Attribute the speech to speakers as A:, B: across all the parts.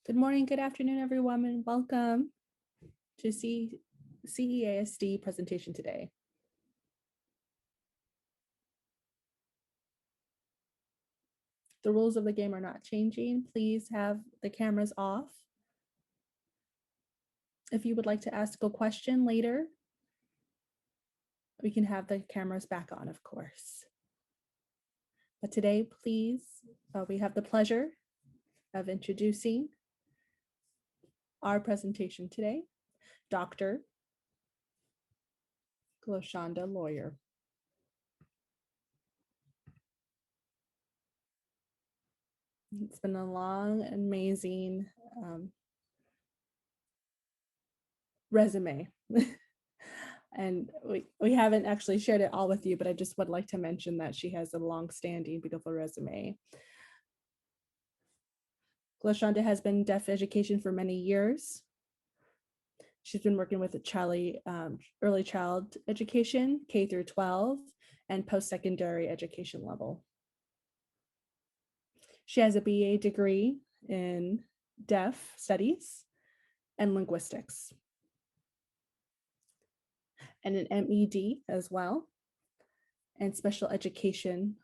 A: Good morning, good afternoon, everyone, and welcome to CEASD presentation today. The rules of the game are not changing. Please have the cameras off. If you would like to ask a question later, we can have the cameras back on, of course. But today, please, we have the pleasure of introducing our presentation today, Dr. Gloshonda Lawyer. It's been a long, amazing resume. And we haven't actually shared it all with you, but I just would like to mention that she has a long-standing, beautiful resume. Gloshonda has been in deaf education for many years. She's been working with early child education, K through 12, and post-secondary education level. She has a BA degree in deaf studies and linguistics, and an MED as well, and special education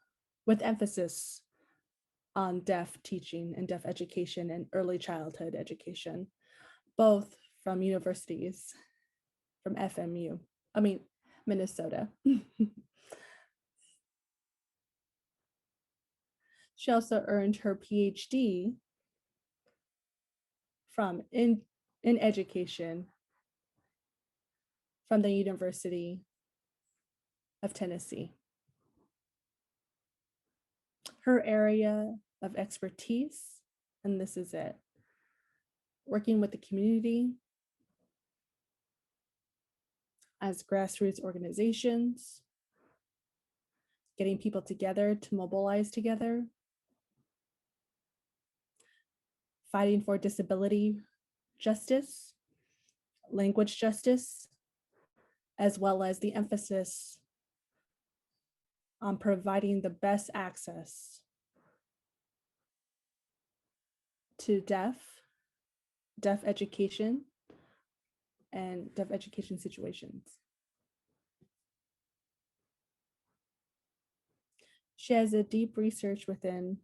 A: with emphasis on deaf teaching and deaf education and early childhood education, both from universities, from Minnesota. She also earned her PhD in education from the University of Tennessee. Her area of expertise, and this is it, working with the community as grassroots organizations, getting people together to mobilize together, fighting for disability justice, language justice, as well as the emphasis on providing the best access to deaf education and deaf education situations. She has a deep research within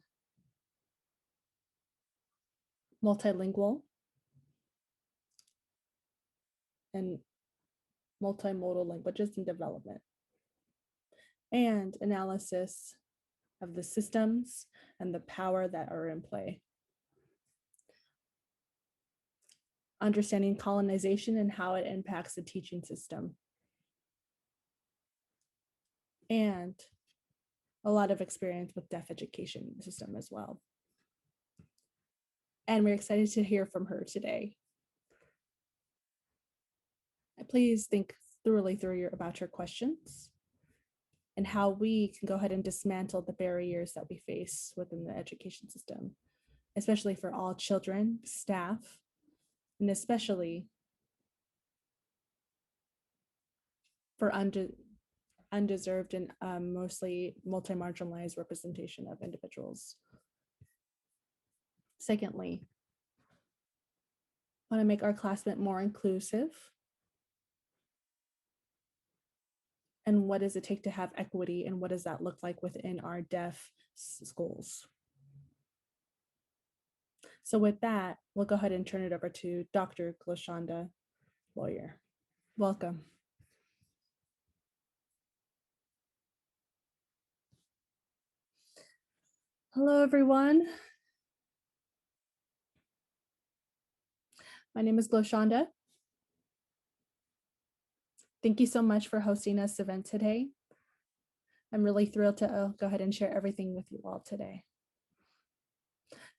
A: multilingual and multimodal languages in development, and analysis of the systems and the power that are in play. Understanding colonization and how it impacts the teaching system. And a lot of experience with deaf education system as well. And we're excited to hear from her today. Please think thoroughly about your questions and how we can go ahead and dismantle the barriers that we face within the education system, especially for all children, staff, and especially for undeserved and mostly multi-marginalized representation of individuals. Secondly, I want to make our classroom more inclusive. And what does it take to have equity, and what does that look like within our deaf schools? So with that, we'll go ahead and turn it over to Dr. Gloshonda Lawyer. Welcome. Hello, everyone. My name is Gloshonda. Thank you so much for hosting this event today. I'm really thrilled to go ahead and share everything with you all today.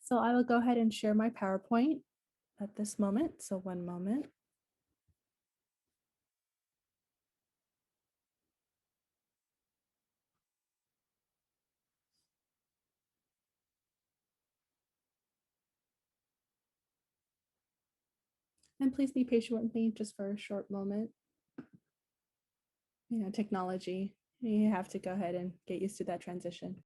A: So I will go ahead and share my PowerPoint at this moment. So one moment. And please be patient with me just for a short moment. You know, technology, you have to go ahead and get used to that transition.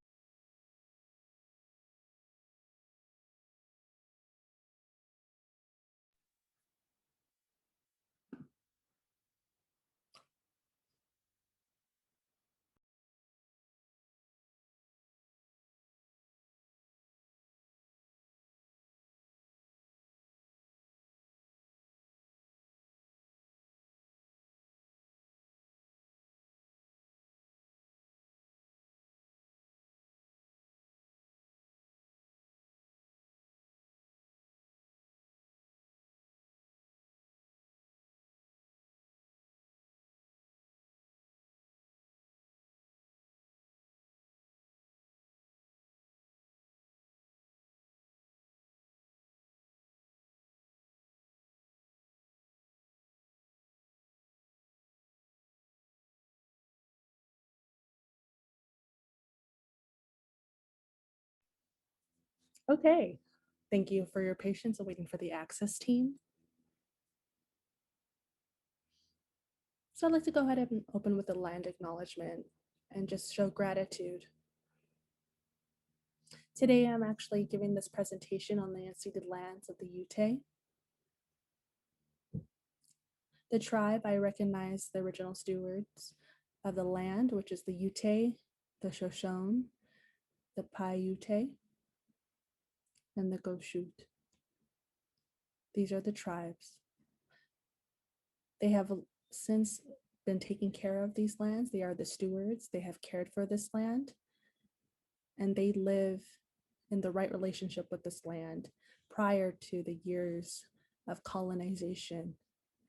A: Okay, thank you for your patience and waiting for the access team. So I'd like to go ahead and open with the land acknowledgement and just show gratitude. Today I'm actually giving this presentation on the unceded lands of the Ute. The tribe, I recognize the original stewards of the land, which is the Ute, the Shoshone, the Paiute, and the Goshute. These are the tribes. They have since been taking care of these lands. They are the stewards. They have cared for this land, and they live in the right relationship with this land prior to the years of colonization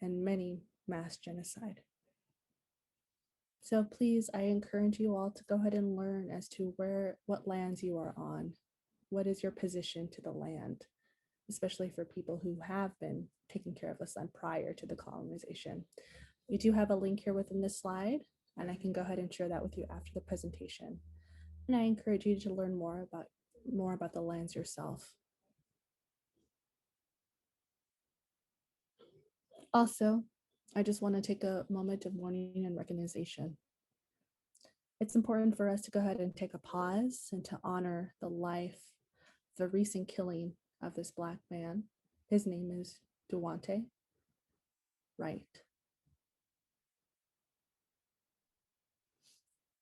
A: and many mass genocide. So please, I encourage you all to go ahead and learn as to what lands you are on. What is your position to the land, especially for people who have been taking care of this land prior to the colonization. We do have a link here within this slide, and I can go ahead and share that with you after the presentation. And I encourage you to learn more about the lands yourself. Also, I just want to take a moment of mourning and recognition. It's important for us to go ahead and take a pause and to honor the life, the recent killing of this Black man. His name is Duante Wright.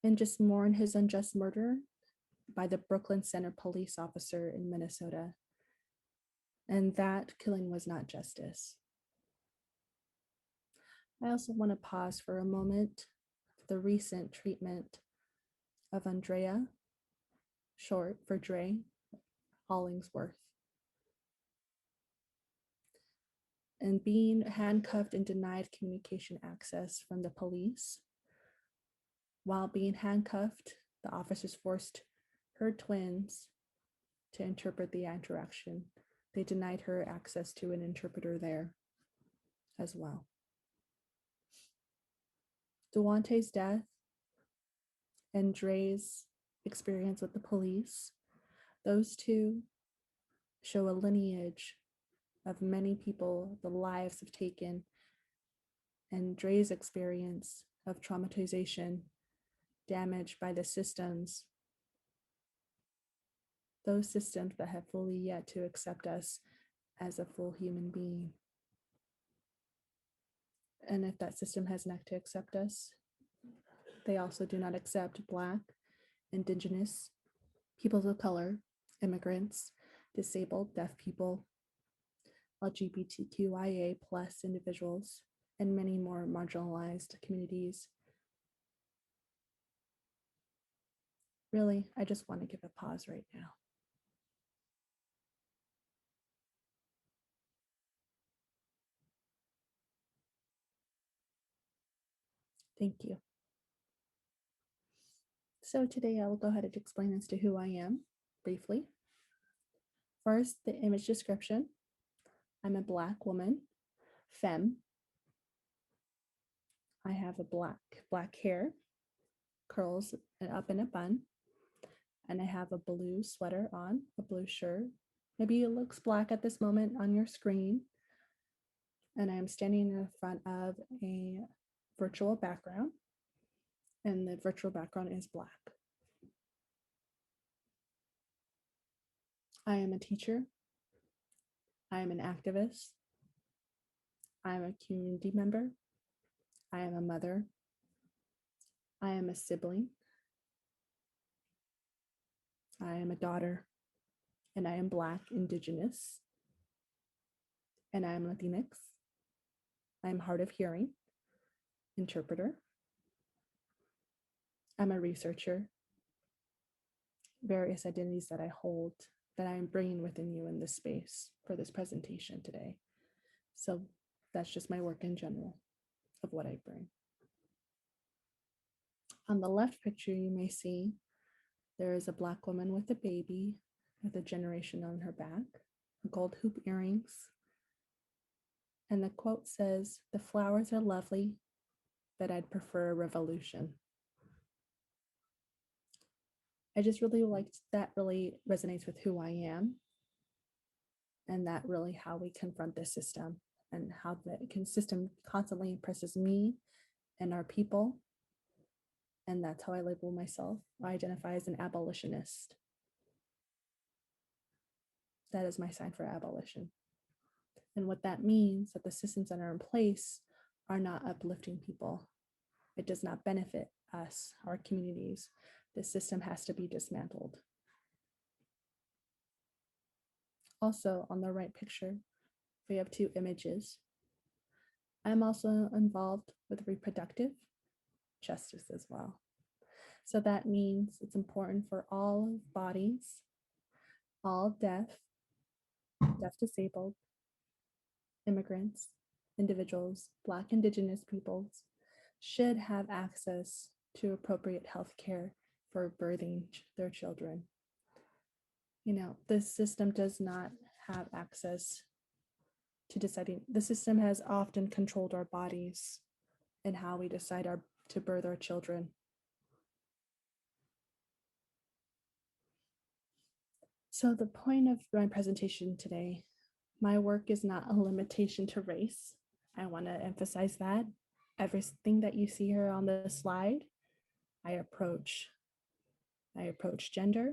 A: And just mourn his unjust murder by the Brooklyn Center police officer in Minnesota. And that killing was not justice. I also want to pause for a moment the recent treatment of Andrea, short for Dre, Hollingsworth, and being handcuffed and denied communication access from the police. While being handcuffed, the officers forced her twins to interpret the interaction. They denied her access to an interpreter there as well. Duante's death and Dre's experience with the police, those two show a lineage of many people the lives have taken, and Dre's experience of traumatization, damaged by the systems, those systems that have fully yet to accept us as a full human being. And if that system has not to accept us, they also do not accept Black, Indigenous, peoples of color, immigrants, disabled, deaf people, LGBTQIA plus individuals, and many more marginalized communities. Really, I just want to give a pause right now. Thank you. So today I will go ahead and explain as to who I am briefly. First, the image description. I'm a Black woman, femme. I have a black hair, curls up in a bun, and I have a blue sweater on, a blue shirt. Maybe it looks black at this moment on your screen. And I'm standing in front of a virtual background, and the virtual background is Black. I am a teacher. I am an activist. I am a community member. I am a mother. I am a sibling. I am a daughter. And I am Black, Indigenous. And I am Latinx. I am hard of hearing, interpreter. I'm a researcher. Various identities that I hold that I am bringing within you in this space for this presentation today. So that's just my work in general of what I bring. On the left picture, you may see there is a Black woman with a baby with a generation on her back, gold hoop earrings. And the quote says, "The flowers are lovely, but I'd prefer a revolution." I just really liked that, really resonates with who I am, and that really how we confront this system and how the system constantly oppresses me and our people. And that's how I label myself. I identify as an abolitionist. That is my sign for abolition. And what that means that the systems that are in place are not uplifting people. It does not benefit us, our communities. The system has to be dismantled. Also, on the right picture, we have two images. I'm also involved with reproductive justice as well. So that means it's important for all bodies, all deaf, disabled, immigrants, individuals, Black, Indigenous peoples should have access to appropriate health care for birthing their children. You know, this system does not have access to deciding. The system has often controlled our bodies and how we decide to birth our children. So the point of my presentation today, my work is not a limitation to race. I want to emphasize that. Everything that you see here on the slide, I approach gender,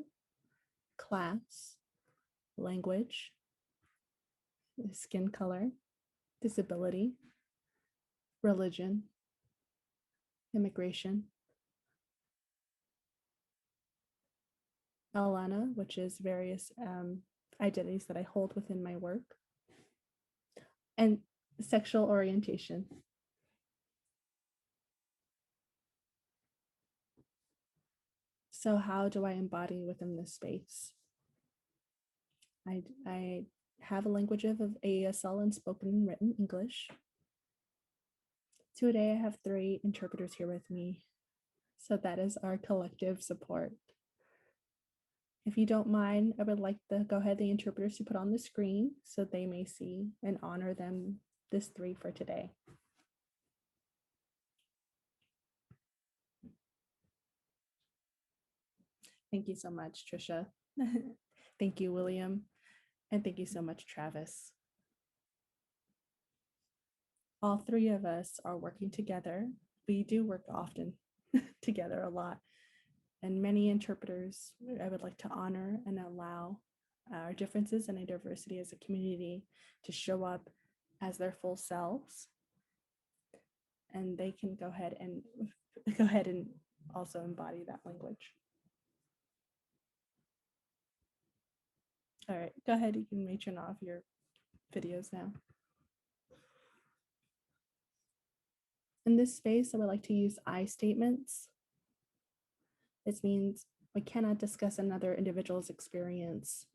A: class, language, skin color, disability, religion, immigration, Alana, which is various identities that I hold within my work, and sexual orientation. So how do I embody within this space? I have a language of ASL and spoken and written English. Today I have 3 interpreters here with me. So that is our collective support. If you don't mind, I would like to go ahead the interpreters to put on the screen so they may see and honor them, this 3 for today. Thank you so much, Trisha. Thank you, William. And thank you so much, Travis. All 3 of us are working together. We do work often together a lot. And many interpreters, I would like to honor and allow our differences and our diversity as a community to show up as their full selves. And they can go ahead and also embody that language. All right, go ahead. You can turn off your videos now. In this space, I would like to use I statements. This means we cannot discuss another individual's experience.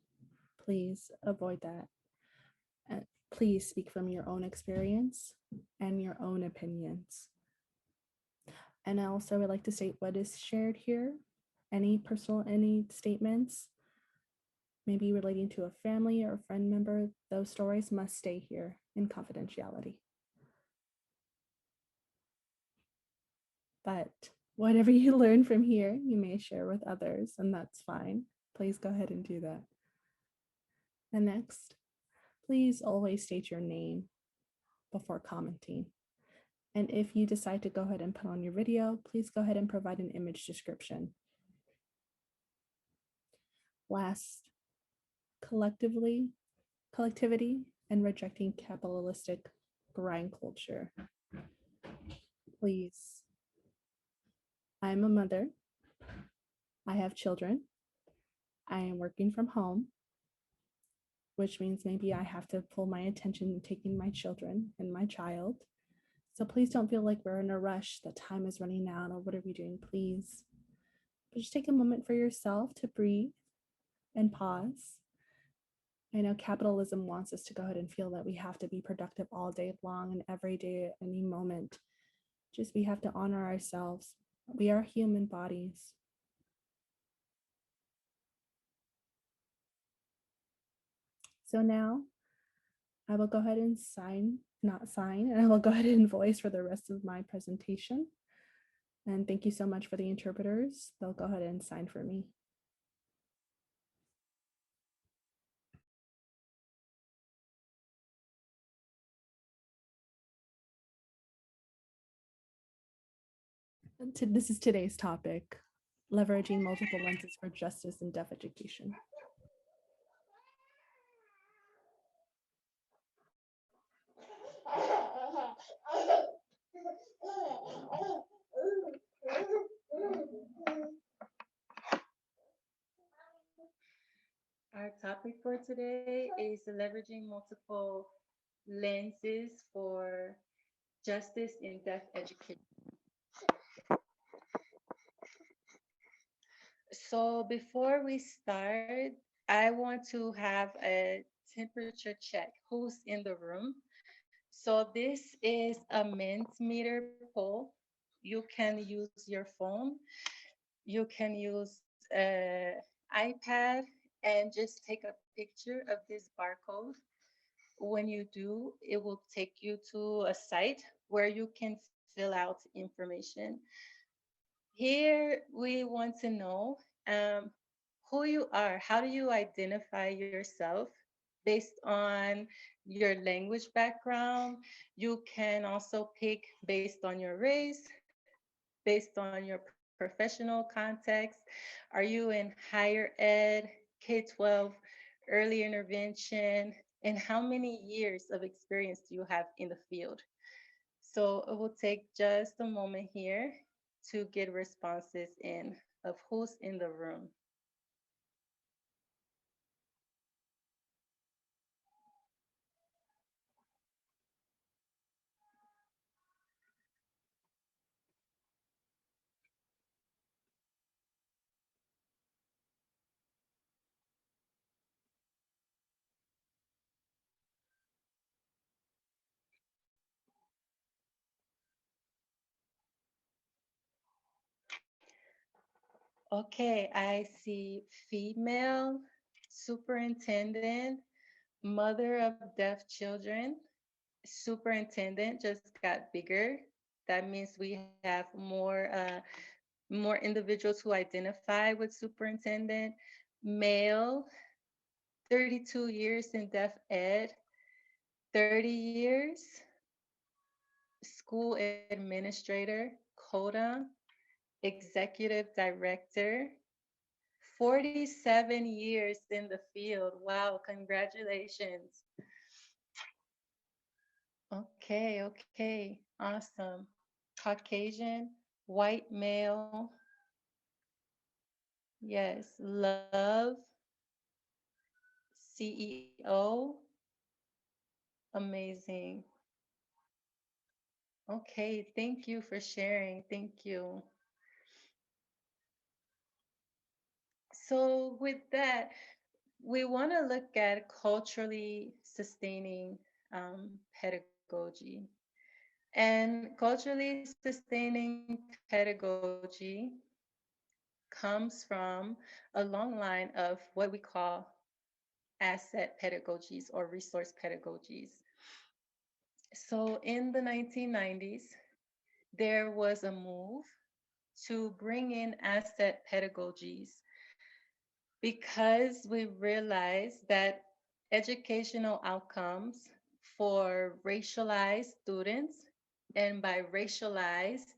A: Please avoid that. Please speak from your own experience and your own opinions. And I also would like to state what is shared here. Any statements, maybe relating to a family or a friend member, those stories must stay here in confidentiality. But whatever you learn from here, you may share with others, and that's fine. Please go ahead and do that. And next, please always state your name before commenting. And if you decide to go ahead and put on your video, please go ahead and provide an image description. Last, collectivity and rejecting capitalistic grind culture. Please. I'm a mother. I have children. I am working from home, which means maybe I have to pull my attention in taking my children and my child. So please don't feel like we're in a rush, that time is running out, or what are we doing, please. But just take a moment for yourself to breathe and pause. I know capitalism wants us to go ahead and feel that we have to be productive all day long and every day at any moment. Just we have to honor ourselves. We are human bodies. So now I will go ahead and and I will go ahead and voice for the rest of my presentation. And thank you so much for the interpreters. They'll go ahead and sign for me. This is today's topic, leveraging multiple lenses for justice in deaf education.
B: Our topic for today is leveraging multiple lenses for justice in deaf education. So before we start, I want to have a temperature check. Who's in the room? So this is a Mentimeter poll. You can use your phone. You can use an iPad and just take a picture of this barcode. When you do, it will take you to a site where you can fill out information. Here, we want to know um, who you are. How do you identify yourself based on your language background? You can also pick based on your race, based on your professional context. Are you in higher ed, K 12, early intervention, and how many years of experience do you have in the field? So it will take just a moment here to get responses in of who's in the room. Okay, I see female superintendent, mother of deaf children. Superintendent just got bigger. That means we have more individuals who identify with superintendent. Male, 32 years in deaf ed, 30 years school administrator, CODA, executive director, 47 years in the field. Wow, congratulations. Okay, awesome. Caucasian, white male, yes, love, CEO, amazing. Okay, thank you for sharing. Thank you. So, with that, we want to look at culturally sustaining pedagogy. And culturally sustaining pedagogy comes from a long line of what we call asset pedagogies or resource pedagogies. So in the 1990s, there was a move to bring in asset pedagogies because we realized that educational outcomes for racialized students, and by racialized,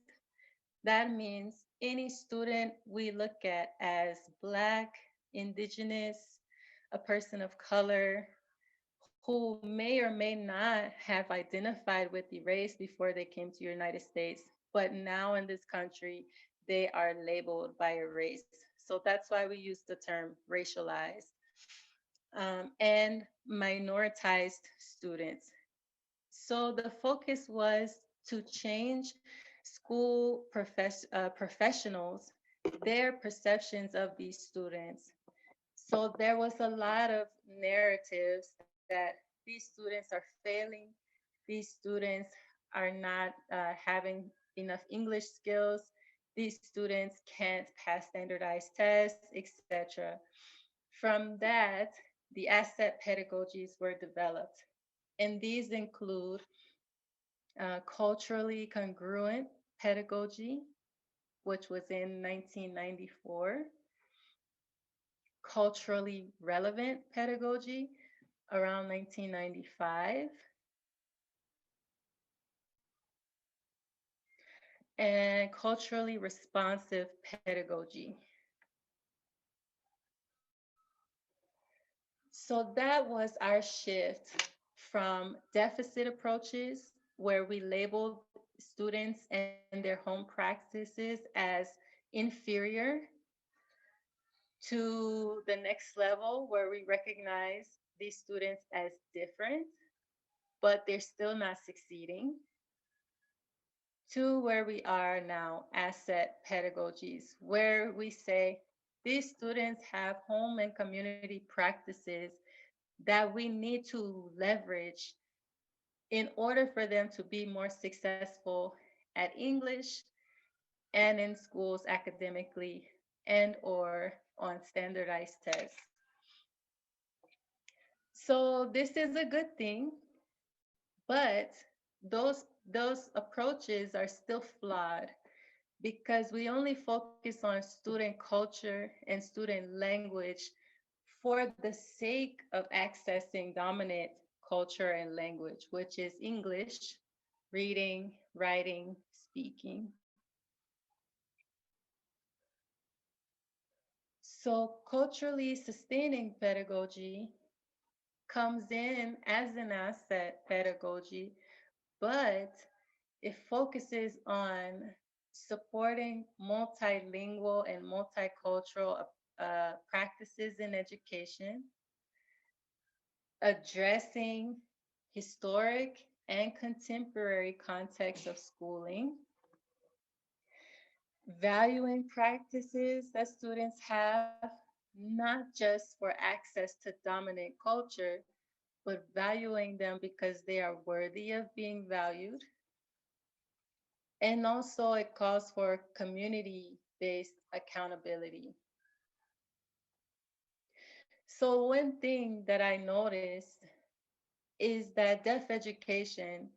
B: that means any student we look at as Black, Indigenous, a person of color, who may or may not have identified with the race before they came to the United States, but now in this country, they are labeled by a race. So that's why we use the term racialized. And minoritized students. So the focus was to change professionals, their perceptions of these students. So there was a lot of narratives that these students are failing, these students are not having enough English skills, these students can't pass standardized tests, etc. From that, the asset pedagogies were developed. And these include culturally congruent pedagogy, which was in 1994, culturally relevant pedagogy around 1995, and culturally responsive pedagogy. So that was our shift from deficit approaches, where we labeled students and their home practices as inferior, to the next level, where we recognize these students as different, but they're still not succeeding, to where we are now, asset pedagogies, where we say these students have home and community practices that we need to leverage in order for them to be more successful at English and in schools academically and or on standardized tests. So this is a good thing, but those approaches are still flawed because we only focus on student culture and student language for the sake of accessing dominant culture and language, which is English, reading, writing, speaking. So, culturally sustaining pedagogy comes in as an asset pedagogy, but it focuses on supporting multilingual and multicultural practices in education, addressing historic and contemporary contexts of schooling, valuing practices that students have, not just for access to dominant culture, but valuing them because they are worthy of being valued. And also, it calls for community based accountability. So, one thing that I noticed is that deaf education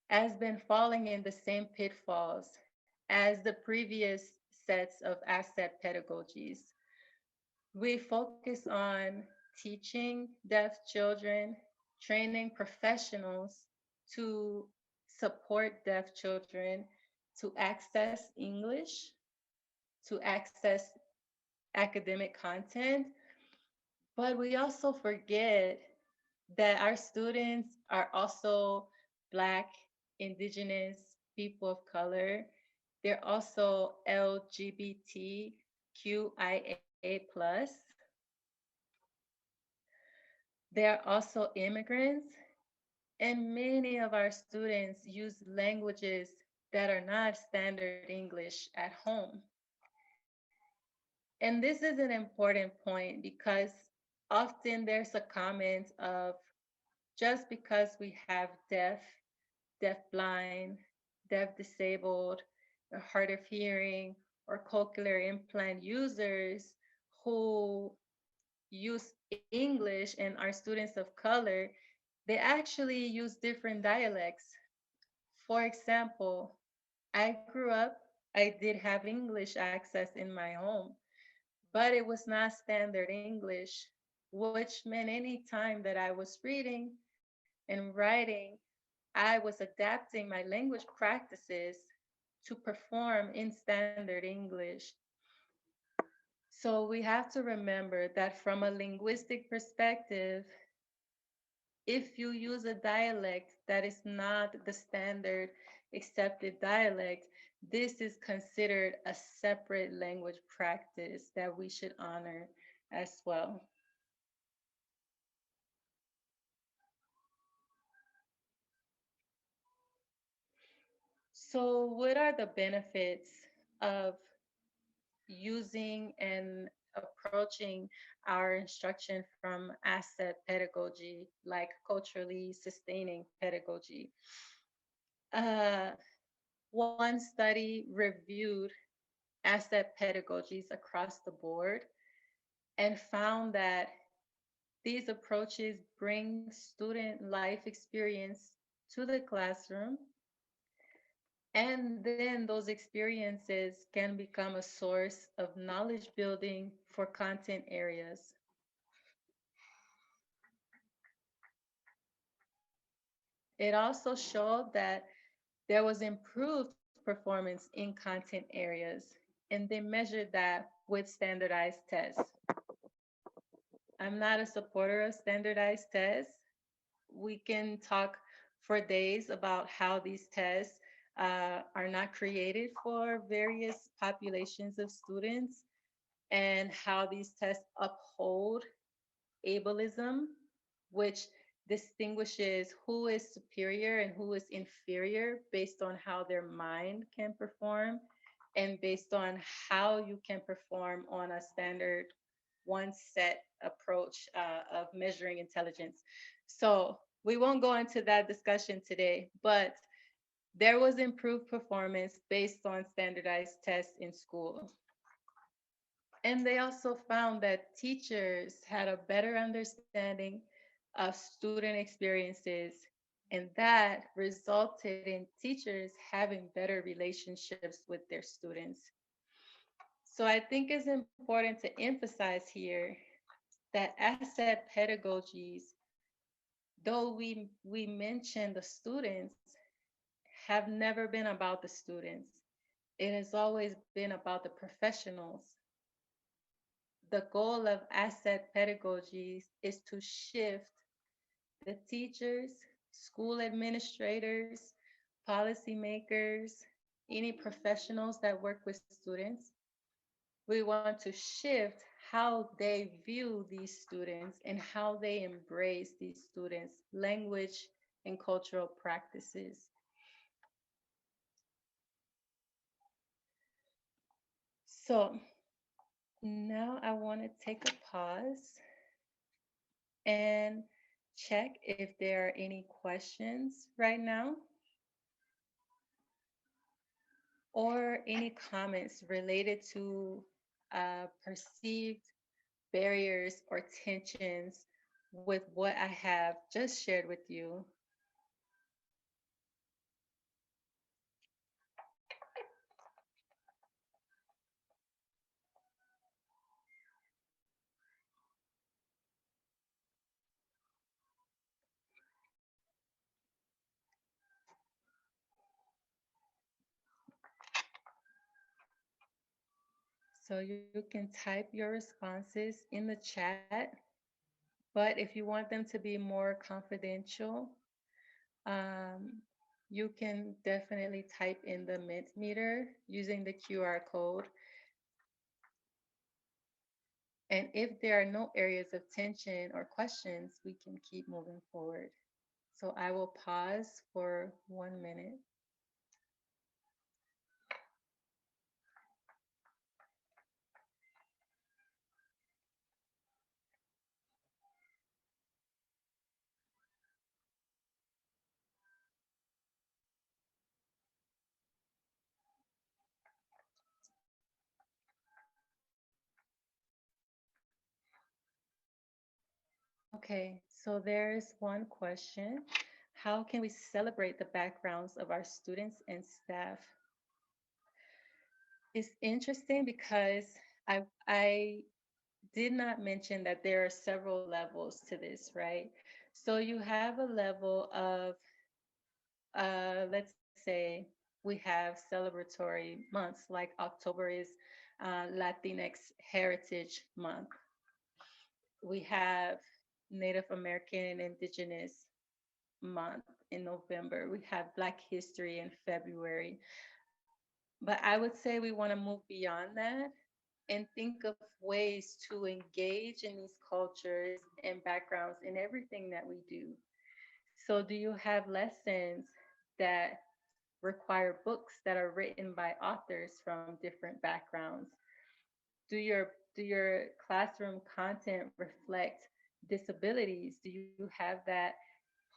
B: has been falling in the same pitfalls as the previous sets of asset pedagogies. We focus on teaching deaf children, training professionals to support deaf children to access English, to access academic content, but we also forget that our students are also Black, Indigenous, people of color. They're also LGBTQIA plus. They're also immigrants, and many of our students use languages that are not standard English at home. And this is an important point because often there's a comment of just because we have deaf, deafblind, deaf disabled, or hard of hearing, or cochlear implant users who use English and are students of color, they actually use different dialects. For example, I grew up, I did have English access in my home, but it was not standard English, which meant any time that I was reading and writing, I was adapting my language practices to perform in standard English. So we have to remember that from a linguistic perspective, if you use a dialect that is not the standard accepted dialect, this is considered a separate language practice that we should honor as well. So, what are the benefits of using and approaching our instruction from asset pedagogy, like culturally sustaining pedagogy? Uh, One study reviewed asset pedagogies across the board and found that these approaches bring student life experience to the classroom, and then those experiences can become a source of knowledge building for content areas. It also showed that there was improved performance in content areas, and they measured that with standardized tests. I'm not a supporter of standardized tests. We can talk for days about how these tests are not created for various populations of students and how these tests uphold ableism, which distinguishes who is superior and who is inferior based on how their mind can perform and based on how you can perform on a standard one set approach of measuring intelligence. So we won't go into that discussion today, but there was improved performance based on standardized tests in school. And they also found that teachers had a better understanding of student experiences, and that resulted in teachers having better relationships with their students. So I think it's important to emphasize here that asset pedagogies, though we mention the students, have never been about the students. It has always been about the professionals. The goal of asset pedagogies is to shift the teachers, school administrators, policymakers, any professionals that work with students. We want to shift how they view these students and how they embrace these students' language and cultural practices. So now I want to take a pause and check if there are any questions right now or any comments related to perceived barriers or tensions with what I have just shared with you. So you can type your responses in the chat, but if you want them to be more confidential, um, you can definitely type in the Mentimeter using the QR code. And if there are no areas of tension or questions, we can keep moving forward. So I will pause for 1 minute. Okay, so there's one question. How can we celebrate the backgrounds of our students and staff? It's interesting because I did not mention that there are several levels to this, right? So you have a level of, let's say, we have celebratory months like October is Latinx Heritage Month. We have Native American and Indigenous Month in November. We have Black History in February. But I would say we want to move beyond that and think of ways to engage in these cultures and backgrounds in everything that we do. So, do you have lessons that require books that are written by authors from different backgrounds? Do your classroom content reflect disabilities? Do you have that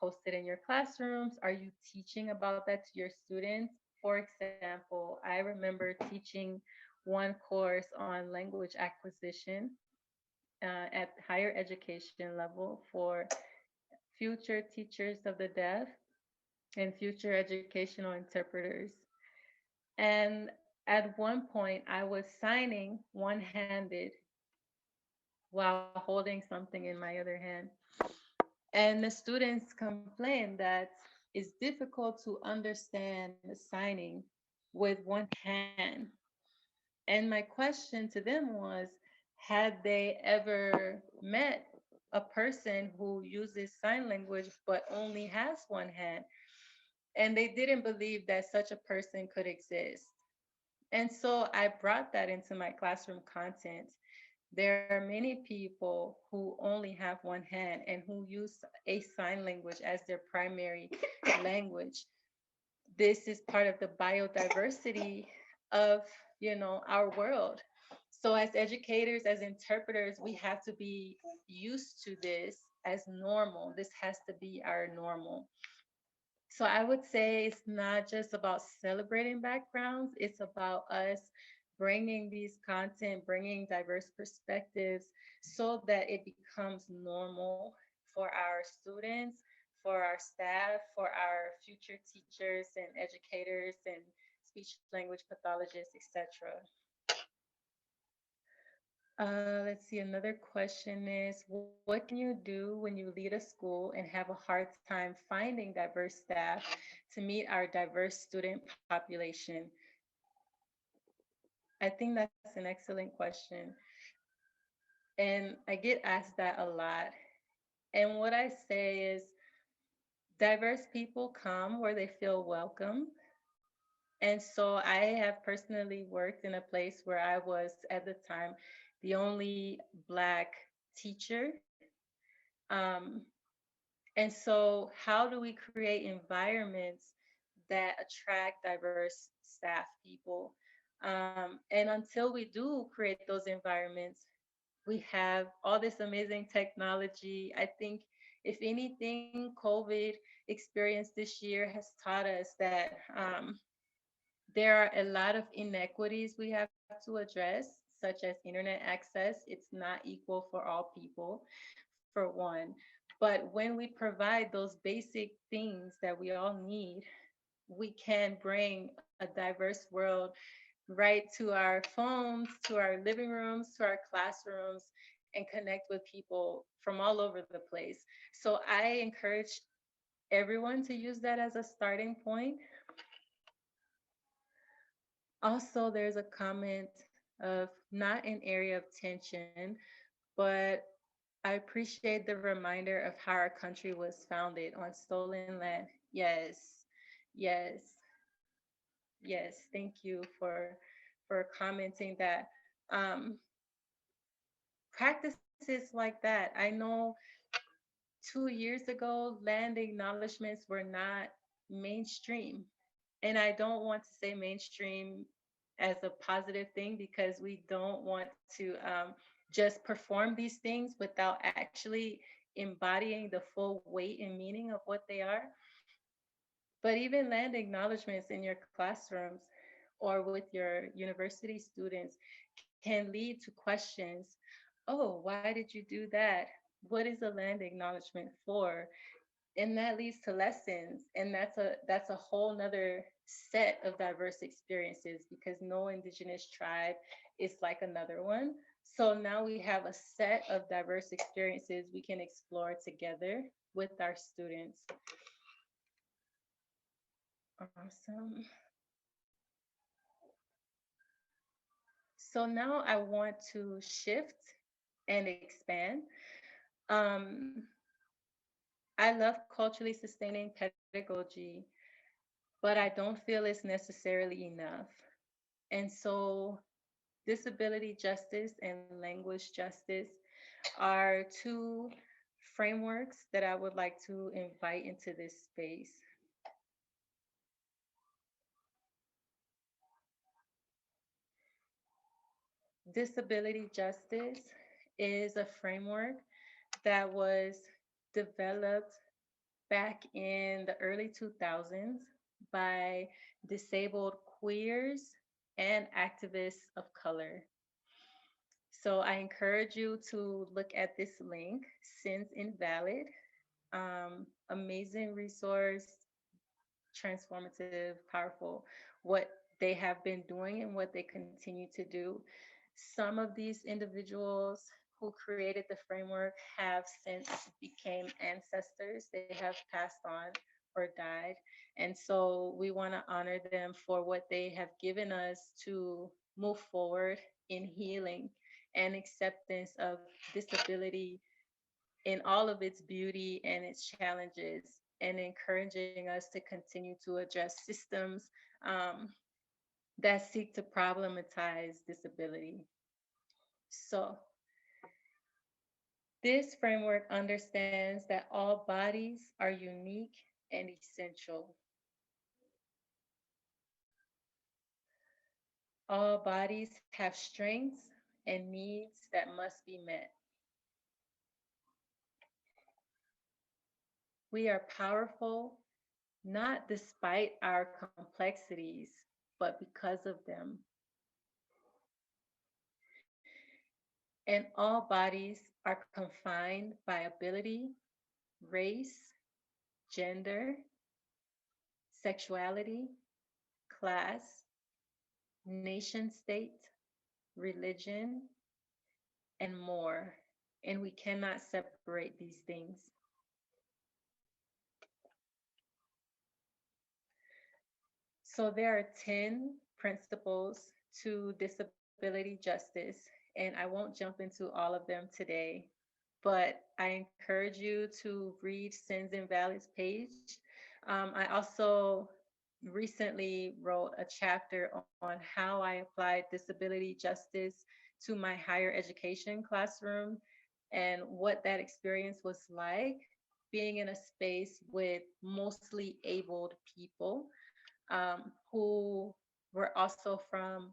B: posted in your classrooms? Are you teaching about that to your students? For example, I remember teaching one course on language acquisition at higher education level for future teachers of the deaf and future educational interpreters. And at one point, I was signing one handed while holding something in my other hand. And the students complained that it's difficult to understand signing with one hand. And my question to them was, had they ever met a person who uses sign language but only has one hand? And they didn't believe that such a person could exist. And so I brought that into my classroom content. There are many people who only have one hand and who use a sign language as their primary language. This is part of the biodiversity of, our world. So as educators, as interpreters, we have to be used to this as normal. This has to be our normal. So I would say it's not just about celebrating backgrounds, it's about us bringing these content, bringing diverse perspectives so that it becomes normal for our students, for our staff, for our future teachers and educators and speech language pathologists, etc. Let's see, another question is, what can you do when you lead a school and have a hard time finding diverse staff to meet our diverse student population? I think that's an excellent question. And I get asked that a lot. And what I say is, diverse people come where they feel welcome. And so I have personally worked in a place where I was at the time the only Black teacher. Um, And so, how do we create environments that attract diverse staff people? And until we do create those environments, we have all this amazing technology. I think, if anything, COVID experience this year has taught us that there are a lot of inequities we have to address, such as internet access. It's not equal for all people, for one. But when we provide those basic things that we all need, we can bring a diverse world right to our phones, to our living rooms, to our classrooms, and connect with people from all over the place. So I encourage everyone to use that as a starting point. Also, there's a comment of not an area of tension, but I appreciate the reminder of how our country was founded on stolen land. Yes, yes, yes. Thank you for commenting that. Um, Practices like that. I know 2 years ago, land acknowledgments were not mainstream. And I don't want to say mainstream as a positive thing, because we don't want to just perform these things without actually embodying the full weight and meaning of what they are. But even land acknowledgments in your classrooms or with your university students can lead to questions. Oh, why did you do that? What is a land acknowledgement for? And that leads to lessons, and that's a whole nother set of diverse experiences, because no indigenous tribe is like another one. So now we have a set of diverse experiences we can explore together with our students. Awesome. So now I want to shift and expand. um, I love culturally sustaining pedagogy, but I don't feel it's necessarily enough. And so disability justice and language justice are two frameworks that I would like to invite into this space. Disability justice is a framework that was developed back in the early 2000s by disabled queers and activists of color. So I encourage you to look at this link, Sins Invalid. Amazing resource, transformative, powerful, what they have been doing and what they continue to do. Some of these individuals who created the framework have since became ancestors. They have passed on. or died. And so we want to honor them for what they have given us to move forward in healing and acceptance of disability in all of its beauty and its challenges, and encouraging us to continue to address systems um, that seek to problematize disability. So, this framework understands that all bodies are unique and essential. All bodies have strengths and needs that must be met. We are powerful not despite our complexities, but because of them. And all bodies are confined by ability, race, gender, sexuality, class, nation state, religion, and more. And we cannot separate these things. So there are 10 principles to disability justice, and I won't jump into all of them today, but I encourage you to read Sins and Valleys page. I also recently wrote a chapter on how I applied disability justice to my higher education classroom and what that experience was like being in a space with mostly abled people who were also from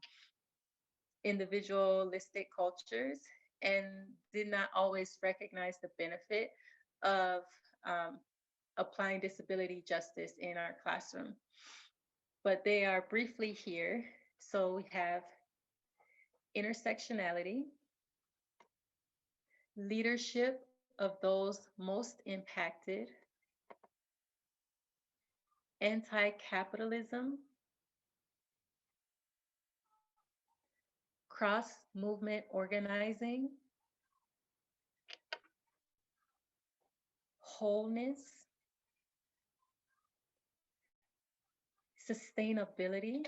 B: individualistic cultures and did not always recognize the benefit of um, applying disability justice in our classroom. But they are briefly here. So we have intersectionality, leadership of those most impacted, anti capitalism, cross movement organizing, wholeness, sustainability,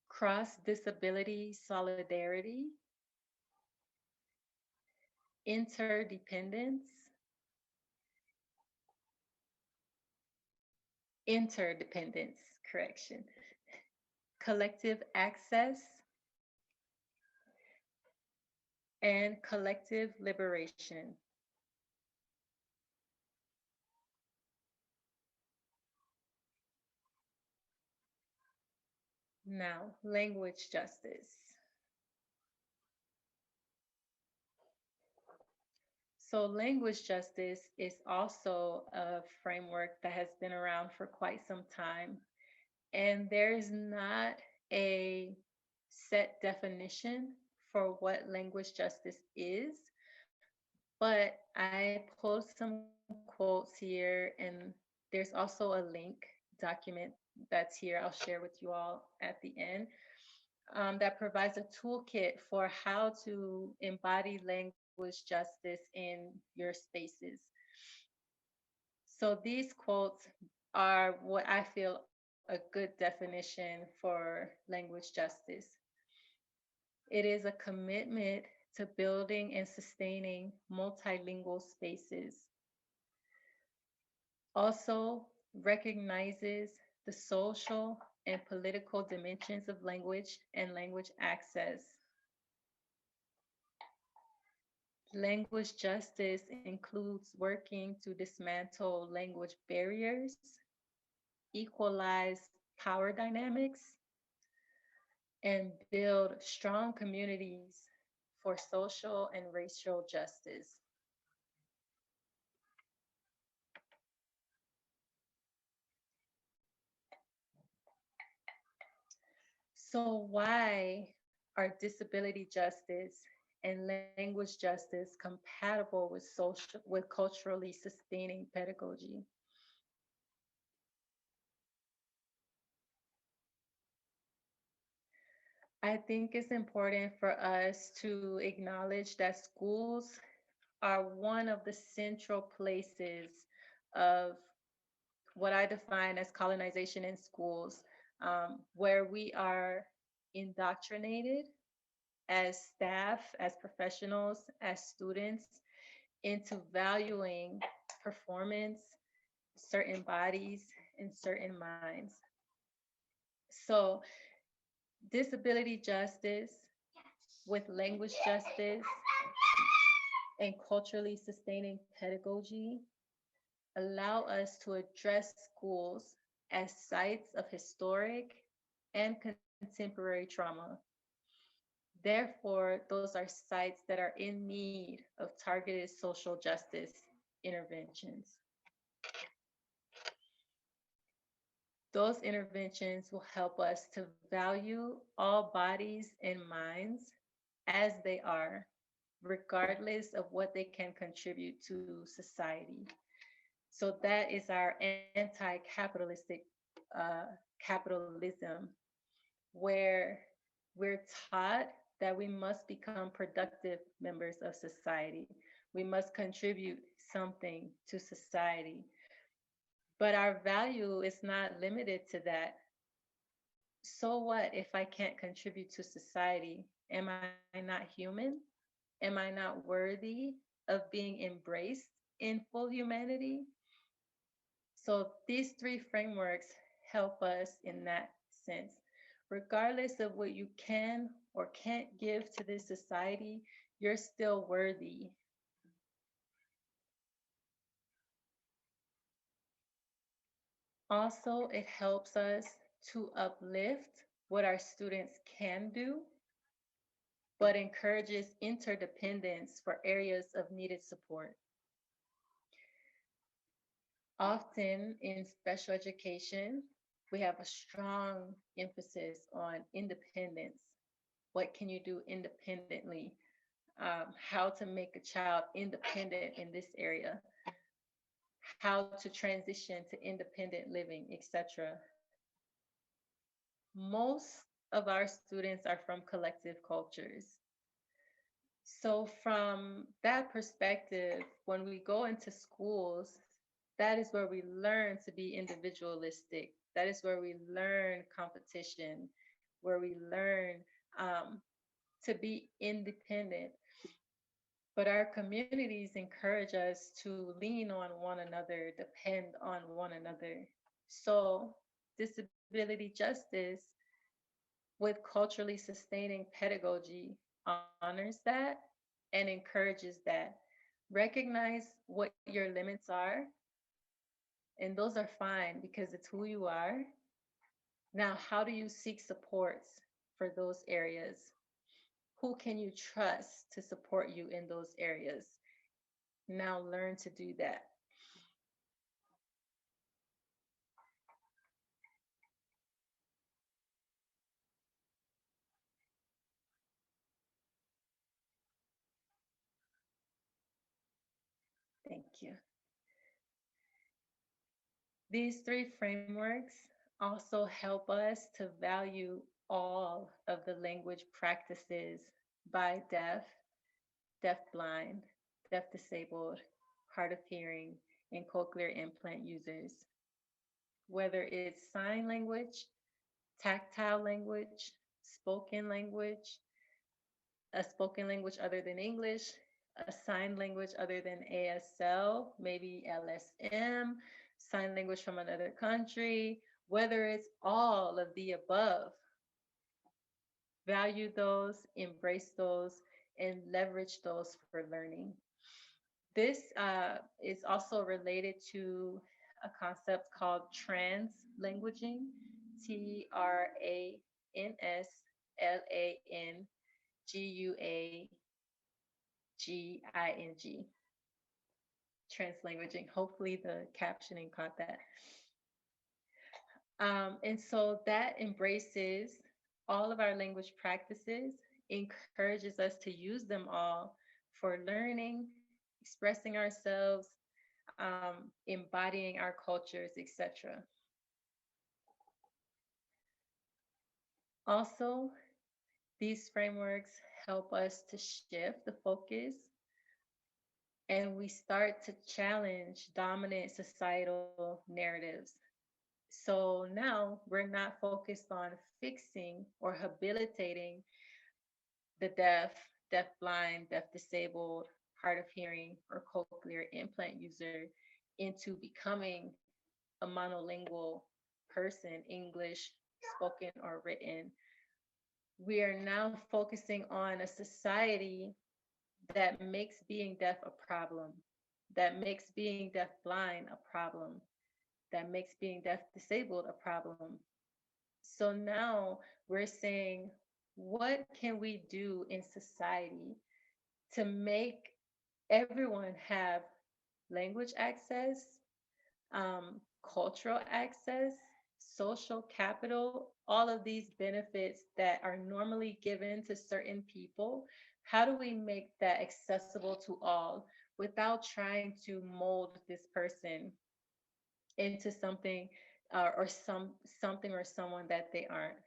B: cross disability solidarity, interdependence, interdependence, correction, collective access, and collective liberation. Now, language justice. So, language justice is also a framework that has been around for quite some time. And there is not a set definition for what language justice is, but I pulled some quotes here, and there's also a link document that's here. I'll share with you all at the end. That provides a toolkit for how to embody language justice in your spaces. So these quotes are what I feel a good definition for language justice. It is a commitment to building and sustaining multilingual spaces. Also recognizes the social and political dimensions of language and language access. Language justice includes working to dismantle language barriers, equalize power dynamics, and build strong communities for social and racial justice. So, why are disability justice and language justice compatible with culturally sustaining pedagogy? I think it's important for us to acknowledge that schools are one of the central places of what I define as colonization in schools, where we are indoctrinated as staff, as professionals, as students into valuing performance, certain bodies, and certain minds. So, disability justice with language justice and culturally sustaining pedagogy allow us to address schools as sites of historic and contemporary trauma. Therefore, those are sites that are in need of targeted social justice interventions. Those interventions will help us to value all bodies and minds as they are, regardless of what they can contribute to society. So that is our anti-capitalistic capitalism, where we're taught that we must become productive members of society. We must contribute something to society. But our value is not limited to that. So what if I can't contribute to society? Am I not human? Am I not worthy of being embraced in full humanity? So these three frameworks help us in that sense. Regardless of what you can or can't give to this society, you're still worthy. Also, it helps us to uplift what our students can do, but encourages interdependence for areas of needed support. Often in special education, we have a strong emphasis on independence. What can you do independently? How to make a child independent in this area, how to transition to independent living, etc. Most of our students are from collective cultures. So, from that perspective, when we go into schools, that is where we learn to be individualistic. That is where we learn competition, where we learn um, to be independent. But our communities encourage us to lean on one another, depend on one another. So, disability justice with culturally sustaining pedagogy honors that and encourages that. Recognize what your limits are, and those are fine because it's who you are. Now, how do you seek supports for those areas? Who can you trust to support you in those areas? Now, learn to do that. Thank you. These three frameworks also help us to value all of the language practices by deaf, deafblind, deaf disabled, hard of hearing, and cochlear implant users. Whether it's sign language, tactile language, spoken language, a spoken language other than English, a sign language other than ASL, maybe LSM, sign language from another country, whether it's all of the above, value those, embrace those, and leverage those for learning. This is also related to a concept called trans languaging, TransLanguaging, translanguaging. Hopefully the captioning caught that. And so that embraces all of our language practices, encourages us to use them all for learning, expressing ourselves, embodying our cultures, etc. Also, these frameworks help us to shift the focus and we start to challenge dominant societal narratives. So now we're not focused on fixing or habilitating the deaf, deaf-blind, deaf-disabled, hard of hearing, or cochlear implant user into becoming a monolingual person, English spoken or written. We are now focusing on a society that makes being deaf a problem, that makes being deaf-blind a problem, that makes being deaf-disabled a problem. So now we're saying, what can we do in society to make everyone have language access, cultural access, social capital, all of these benefits that are normally given to certain people? How do we make that accessible to all without trying to mold this person into something or something or someone that they aren't,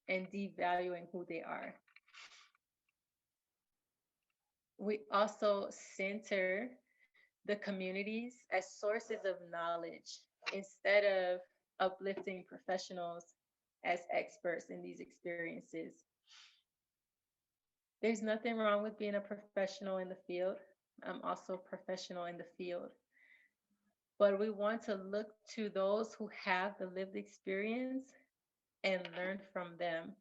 B: and devaluing who they are? We also center the communities as sources of knowledge instead of uplifting professionals as experts in these experiences. There's nothing wrong with being a professional in the field. I'm also a professional in the field. But we want to look to those who have the lived experience and learn from them.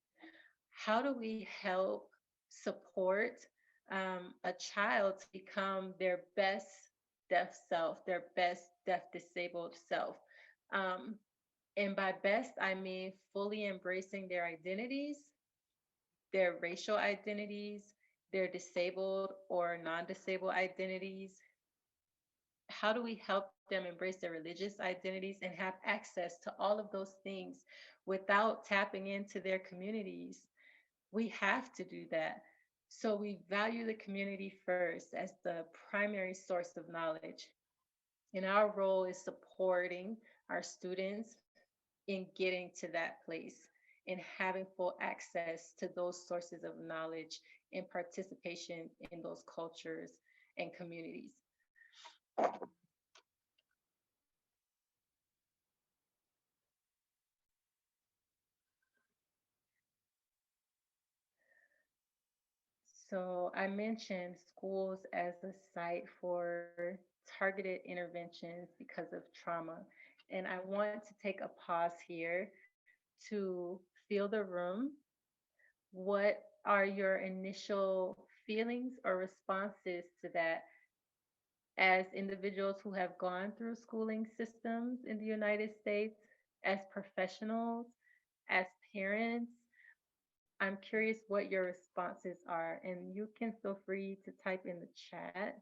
B: How do we help support a child to become their best deaf self, their best deaf disabled self? Um, and by best, I mean fully embracing their identities, their racial identities, their disabled or non disabled identities. How do we help them embrace their religious identities and have access to all of those things without tapping into their communities? We have to do that. So we value the community first as the primary source of knowledge. And our role is supporting our students in getting to that place and having full access to those sources of knowledge and participation in those cultures and communities. So I mentioned schools as a site for targeted interventions because of trauma. And I want to take a pause here to feel the room. What are your initial feelings or responses to that as individuals who have gone through schooling systems in the United States, as professionals, as parents? I'm curious what your responses are, and you can feel free to type in the chat.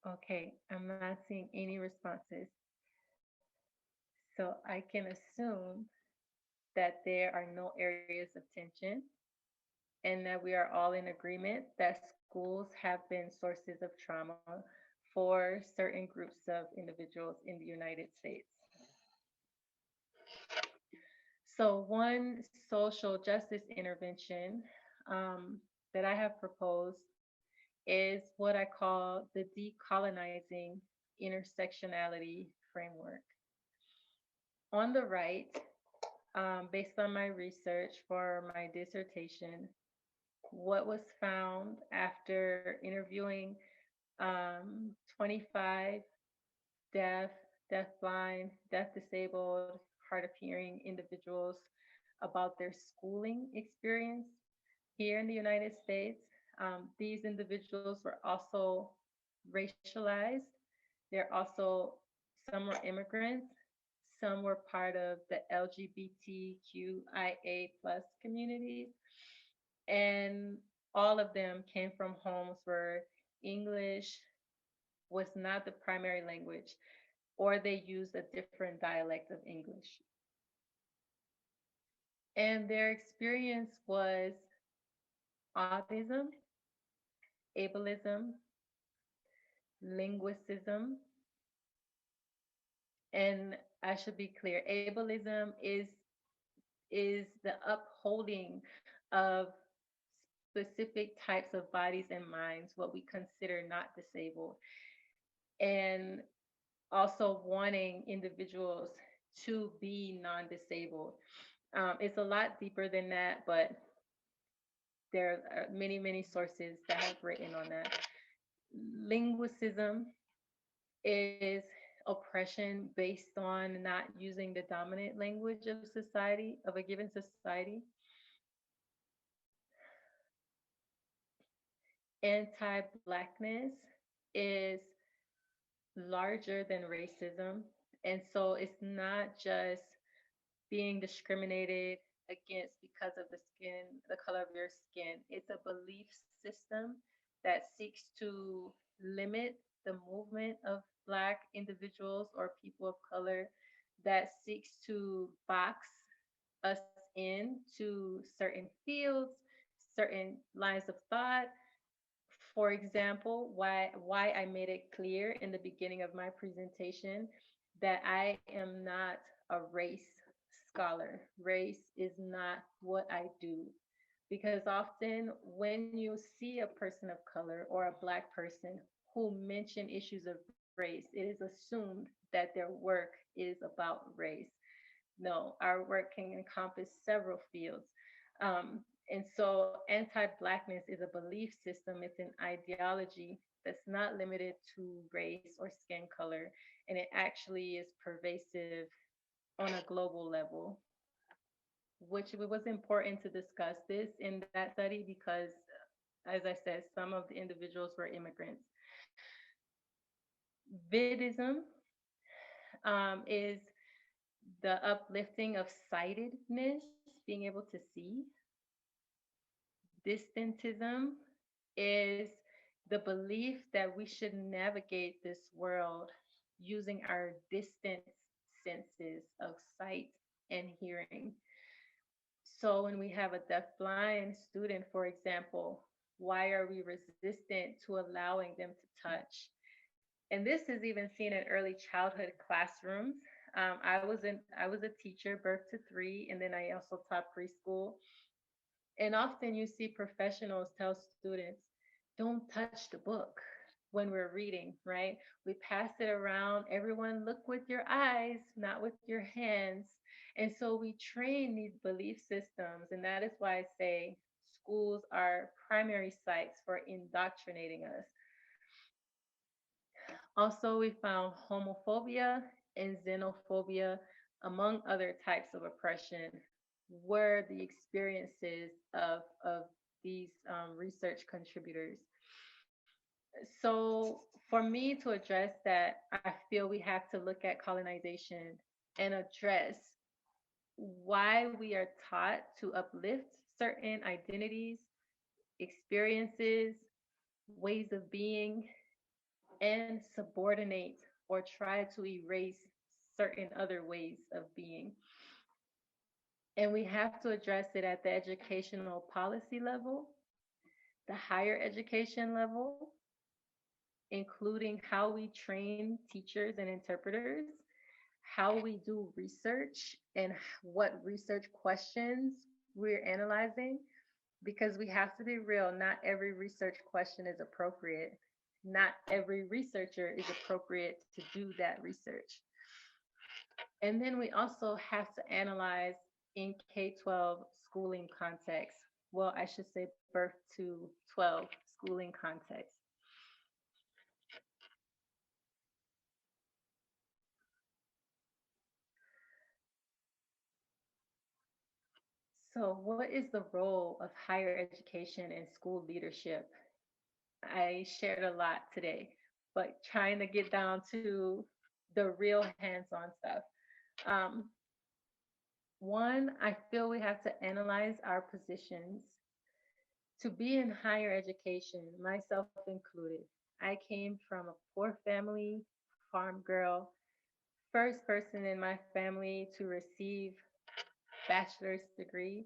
B: Okay, I'm not seeing any responses. So I can assume that there are no areas of tension and that we are all in agreement that schools have been sources of trauma for certain groups of individuals in the United States. So, one social justice intervention that I have proposed is what I call the decolonizing intersectionality framework. On the right, based on my research for my dissertation, what was found after interviewing 25 deaf, deaf-blind, deaf-disabled, hard of hearing individuals about their schooling experience here in the United States. These individuals were also racialized. They're also, some were immigrants, some were part of the LGBTQIA plus communities, And all of them came from homes where English was not the primary language, or they used a different dialect of English. And their experience was autism, ableism, linguicism, and I should be clear, ableism is the upholding of specific types of bodies and minds, what we consider not disabled, and also wanting individuals to be non-disabled. It's a lot deeper than that, but there are many, many sources that have written on that. Linguicism is oppression based on not using the dominant language of society, of a given society. Anti-blackness is larger than racism. And so it's not just being discriminated against because of the color of your skin. It's a belief system that seeks to limit the movement of Black individuals or people of color, that seeks to box us in to certain fields, certain lines of thought. For example, why I made it clear in the beginning of my presentation that I am not a race scholar. Race is not what I do. Because often when you see a person of color or a Black person who mention issues of race, it is assumed that their work is about race. No, our work can encompass several fields. And so anti-Blackness is a belief system, it's an ideology that's not limited to race or skin color, and it actually is pervasive on a global level, which it was important to discuss this in that study because, as I said, some of the individuals were immigrants. Vidism is the uplifting of sightedness, being able to see. Distantism is the belief that we should navigate this world using our distance senses of sight and hearing. So when we have a deafblind student, for example, why are we resistant to allowing them to touch? And this is even seen in early childhood classrooms. I was a teacher, birth to three, and then I also taught preschool. And often you see professionals tell students, don't touch the book when we're reading, right? We pass it around. Everyone look with your eyes, not with your hands. And so we train these belief systems. And that is why I say schools are primary sites for indoctrinating us. Also, we found homophobia and xenophobia, among other types of oppression, were the experiences of these research contributors. So, for me to address that, I feel we have to look at colonization and address why we are taught to uplift certain identities, experiences, ways of being, and subordinate or try to erase certain other ways of being. And we have to address it at the educational policy level, the higher education level, including how we train teachers and interpreters, how we do research, and what research questions we're analyzing. Because we have to be real, not every research question is appropriate. Not every researcher is appropriate to do that research. And then we also have to analyze in K-12 schooling context. Well, I should say birth to 12 schooling context. So, what is the role of higher education and school leadership? I shared a lot today, but trying to get down to the real hands on stuff. Um, One, I feel we have to analyze our positions To be in higher education, myself included, I came from a poor family, farm girl, first person in my family to receive bachelor's degree,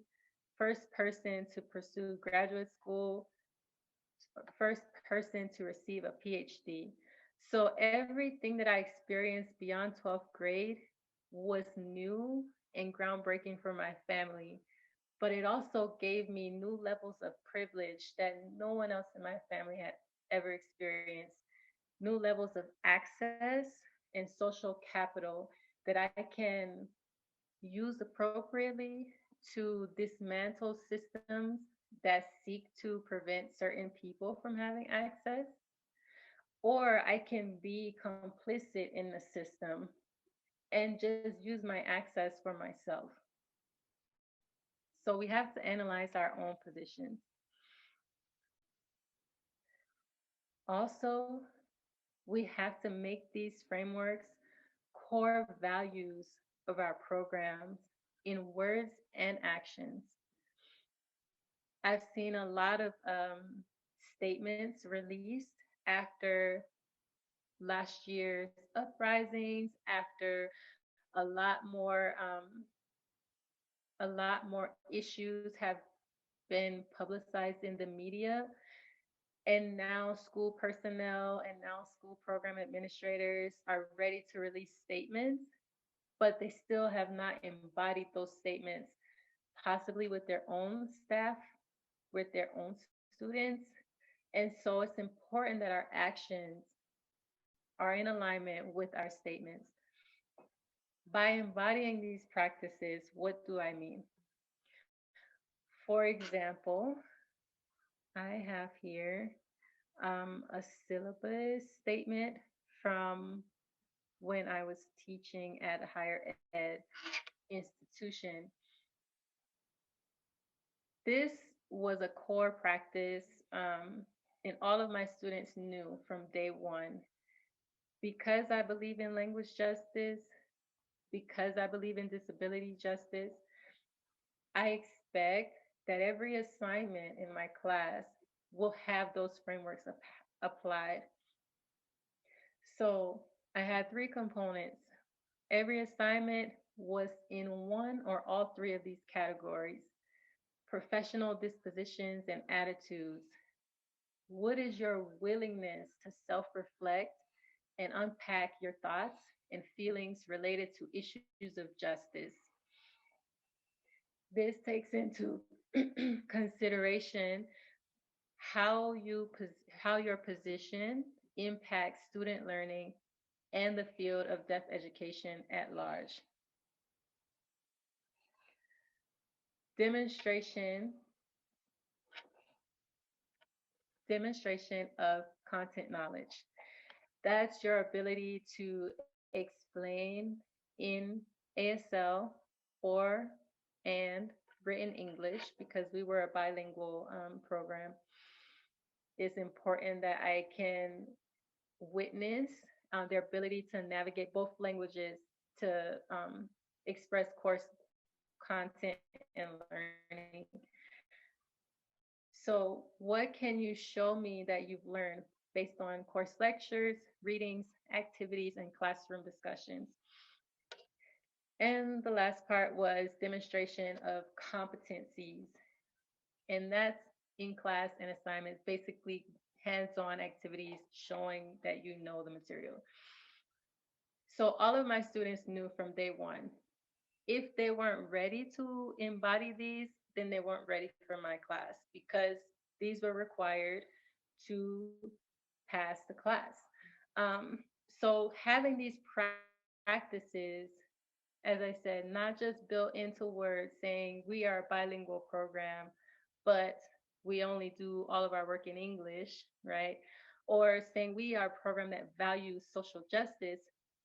B: first person to pursue graduate school, first person to receive a PhD. So everything that I experienced beyond 12th grade was new and groundbreaking for my family, but it also gave me new levels of privilege that no one else in my family had ever experienced, new levels of access and social capital that I can use appropriately to dismantle systems that seek to prevent certain people from having access, or I can be complicit in the system and just use my access for myself. So we have to analyze our own positions. Also, we have to make these frameworks core values of our programs in words and actions. I've seen a lot of statements released after last year's uprisings, after a lot more issues have been publicized in the media, and now school personnel and now school program administrators are ready to release statements, but they still have not embodied those statements, possibly with their own staff, with their own students. And so it's important that our actions are in alignment with our statements. By embodying these practices, what do I mean? For example, I have here a syllabus statement from when I was teaching at a higher ed institution. This was a core practice, and all of my students knew from day one. Because I believe in language justice, because I believe in disability justice, I expect that every assignment in my class will have those frameworks applied. So I had three components. Every assignment was in one or all three of these categories: professional dispositions and attitudes. What is your willingness to self reflect and unpack your thoughts and feelings related to issues of justice? This takes into consideration how how your position impacts student learning and the field of deaf education at large. Demonstration demonstration of content knowledge. That's your ability to explain in ASL or and written English, because we were a bilingual program. It's important that I can witness their ability to navigate both languages to express course content and learning. So, what can you show me that you've learned based on course lectures, readings, activities, and classroom discussions? And the last part was demonstration of competencies. And that's in class and assignments, basically hands on activities showing that you know the material. So all of my students knew from day one. If they weren't ready to embody these, then they weren't ready for my class, because these were required to pass the class. Um, so having these practices, as I said, not just built into words saying we are a bilingual program, but we only do all of our work in English, right? Or saying we are a program that values social justice,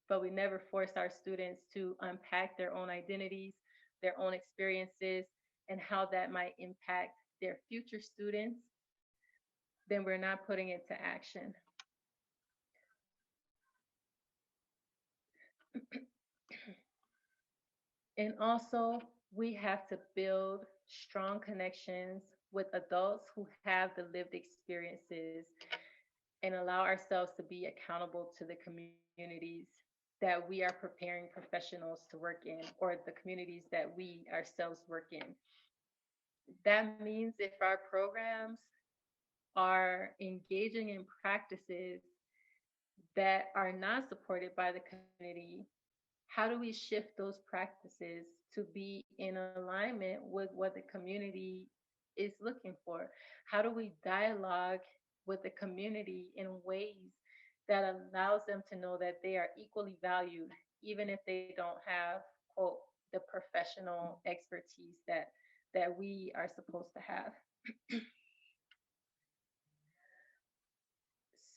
B: but we never force our students to unpack their own identities, their own experiences, and how that might impact their future students, then we're not putting it to action. And also, we have to build strong connections with adults who have the lived experiences and allow ourselves to be accountable to the communities that we are preparing professionals to work in, or the communities that we ourselves work in. That means if our programs are engaging in practices that are not supported by the community, how do we shift those practices to be in alignment with what the community is looking for? How do we dialogue with the community in ways that allows them to know that they are equally valued, even if they don't have, quote, the professional expertise that we are supposed to have?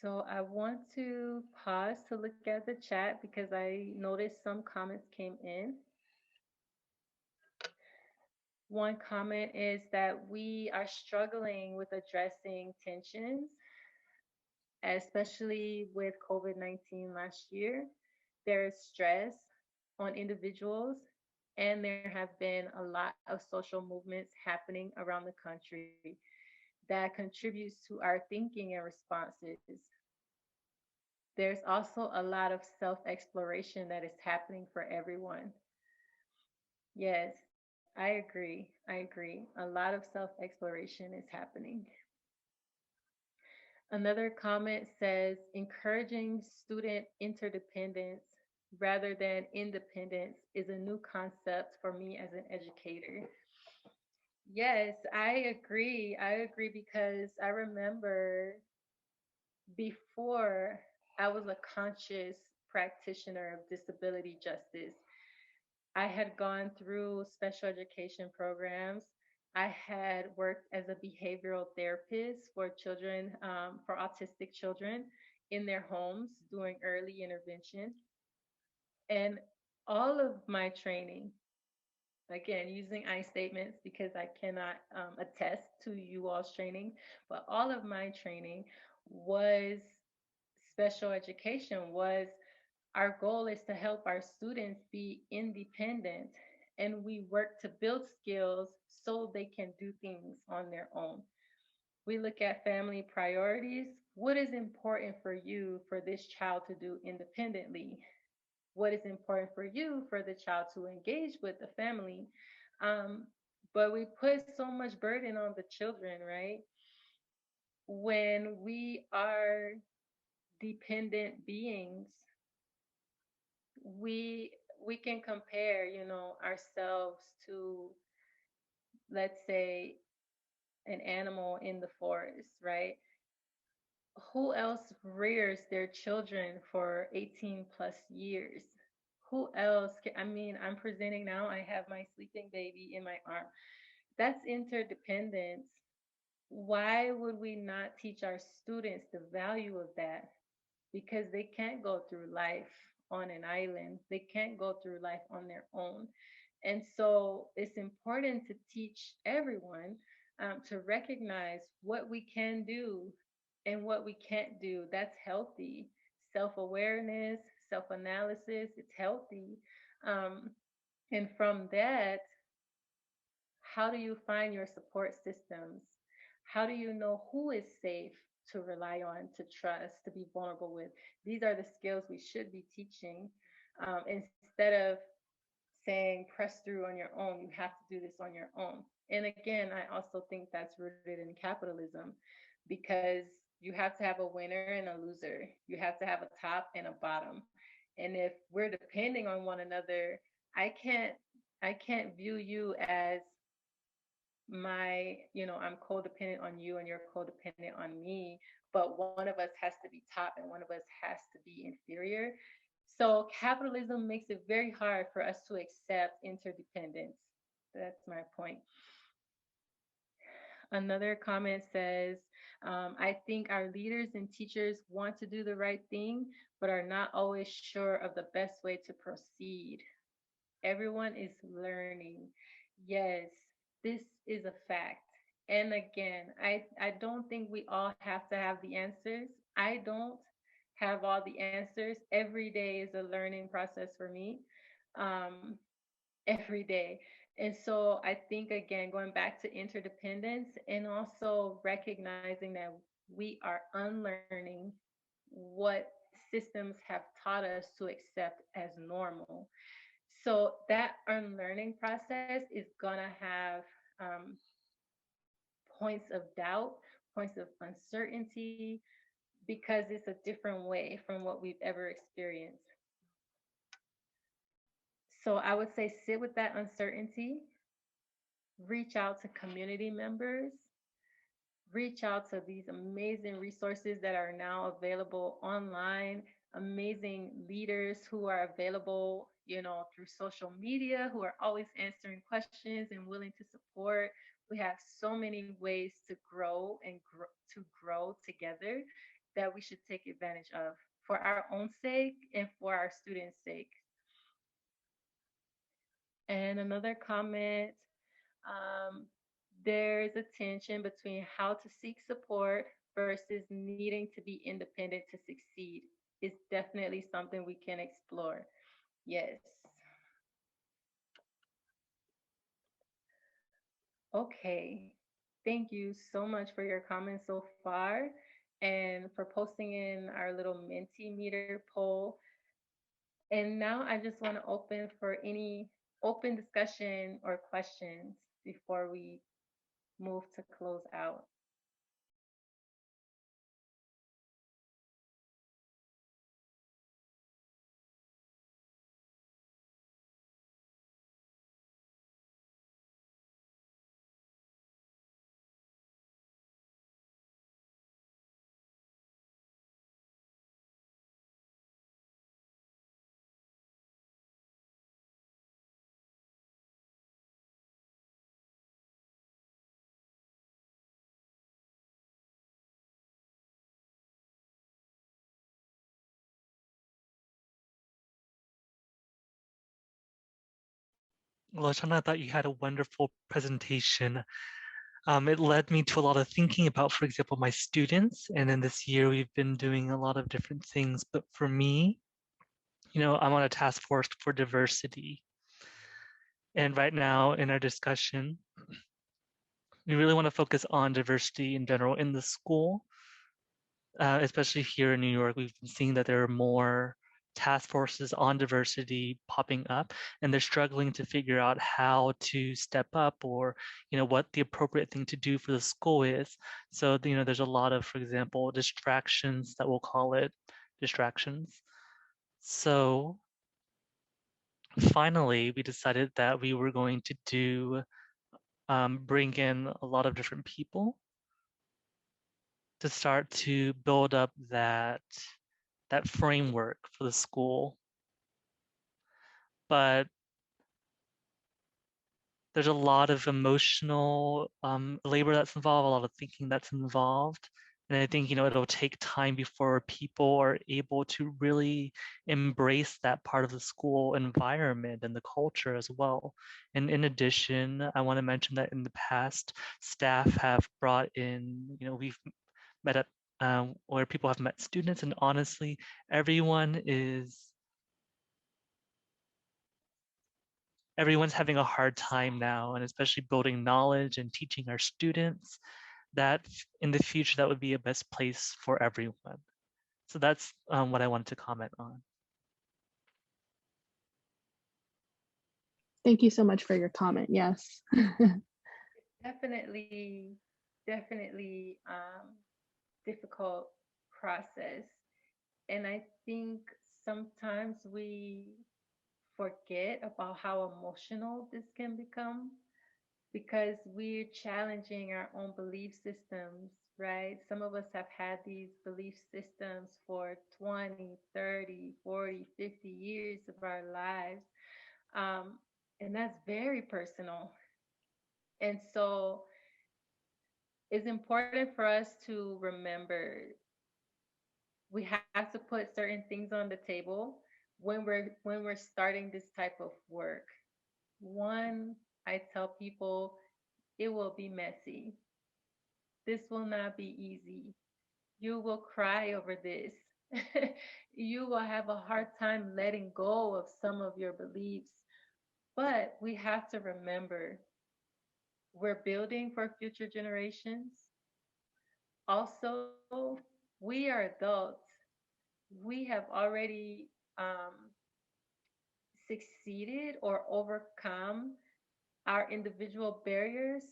B: So I want to pause to look at the chat because I noticed some comments came in. One comment is that we are struggling with addressing tensions, especially with COVID 19 last year. There is stress on individuals, and there have been a lot of social movements happening around the country that contributes to our thinking and responses. There's also a lot of self exploration that is happening for everyone. Yes, I agree. I agree. A lot of self exploration is happening. Another comment says encouraging student interdependence rather than independence is a new concept for me as an educator. Yes, I agree. I agree because I remember before I was a conscious practitioner of disability justice, I had gone through special education programs. I had worked as a behavioral therapist for children, for autistic children in their homes doing early intervention. And all of my training, again, using I statements because I cannot attest to you all's training, but all of my training was special education, was our goal is to help our students be independent, and we work to build skills so they can do things on their own. We look at family priorities. What is important for you for this child to do independently? What is important for you for the child to engage with the family? Um, but we put so much burden on the children, right? When we are dependent beings, we we can compare, ourselves to, let's say, an animal in the forest, right? Who else rears their children for 18 plus years? Who else I mean, I'm presenting now, I have my sleeping baby in my arm. That's interdependence. Why would we not teach our students the value of that? Because they can't go through life on an island. They can't go through life on their own. And so it's important to teach everyone to recognize what we can do and what we can't do. That's healthy. Self awareness, self analysis, it's healthy. Um, and from that, how do you find your support systems? How do you know who is safe to rely on, to trust, to be vulnerable with? These are the skills we should be teaching, instead of saying press through on your own. You have to do this on your own. And again, I also think that's rooted in capitalism because you have to have a winner and a loser. You have to have a top and a bottom. And if we're depending on one another, I can't I can't view you as I'm codependent on you and you're codependent on me, but one of us has to be top and one of us has to be inferior. So capitalism makes it very hard for us to accept interdependence. That's my point. Another comment says, I think our leaders and teachers want to do the right thing, but are not always sure of the best way to proceed. Everyone is learning. Yes, this is a fact. And again, I don't think we all have to have the answers. I don't have all the answers. Every day is a learning process for me. Um, every day. And so I think, again, going back to interdependence and also recognizing that we are unlearning what systems have taught us to accept as normal. So that unlearning process is going to have um, points of doubt, points of uncertainty, because it's a different way from what we've ever experienced. So I would say sit with that uncertainty, reach out to community members, reach out to these amazing resources that are now available online, amazing leaders who are available, through social media, who are always answering questions and willing to support. We have so many ways to grow together that we should take advantage of for our own sake and for our students' sake. And another comment, um, there is a tension between how to seek support versus needing to be independent to succeed. It's definitely something we can explore. Yes. Okay. Thank you so much for your comments so far and for posting in our little Mentimeter poll. And now I just want to open for any open discussion or questions before we move to close out.
C: Lashana, I thought you had a wonderful presentation. It led me to a lot of thinking about, for example, my students. And in this year, we've been doing a lot of different things. But for me, I'm on a task force for diversity. And right now in our discussion, we really want to focus on diversity in general in the school, especially here in New York. We've been seeing that there are more task forces on diversity popping up, and they're struggling to figure out how to step up or, what the appropriate thing to do for the school is. So, there's a lot of, for example, distractions that we'll call it distractions. So finally, we decided that we were going to bring in a lot of different people to start to build up that framework for the school. But there's a lot of emotional labor that's involved, a lot of thinking that's involved. And I think, it'll take time before people are able to really embrace that part of the school environment and the culture as well. And in addition, I want to mention that in the past, staff have brought in, we've met at where people have met students, and honestly, everyone's having a hard time now, and especially building knowledge and teaching our students that in the future that would be a best place for everyone. So that's what I wanted to comment on.
A: Thank you so much for your comment. Yes.
B: Definitely, definitely difficult process. And I think sometimes we forget about how emotional this can become because we're challenging our own belief systems, right? Some of us have had these belief systems for 20, 30, 40, 50 years of our lives. Um, and that's very personal. And so it's important for us to remember we have to put certain things on the table when we're starting this type of work. One, I tell people it will be messy. This will not be easy. You will cry over this. You will have a hard time letting go of some of your beliefs, But we have to remember we're building for future generations. Also, we are adults. We have already succeeded or overcome our individual barriers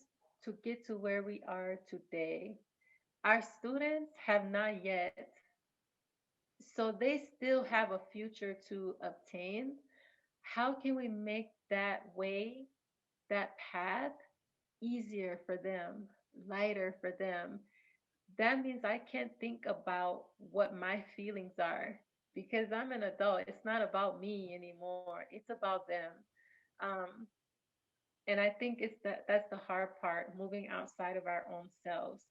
B: to get to where we are today. Our students have not yet, so they still have a future to obtain. How can we make that way, that path, easier for them, lighter for them? That means I can't think about what my feelings are because I'm an adult. It's not about me anymore. It's about them. Um, and I think that's the hard part, moving outside of our own selves.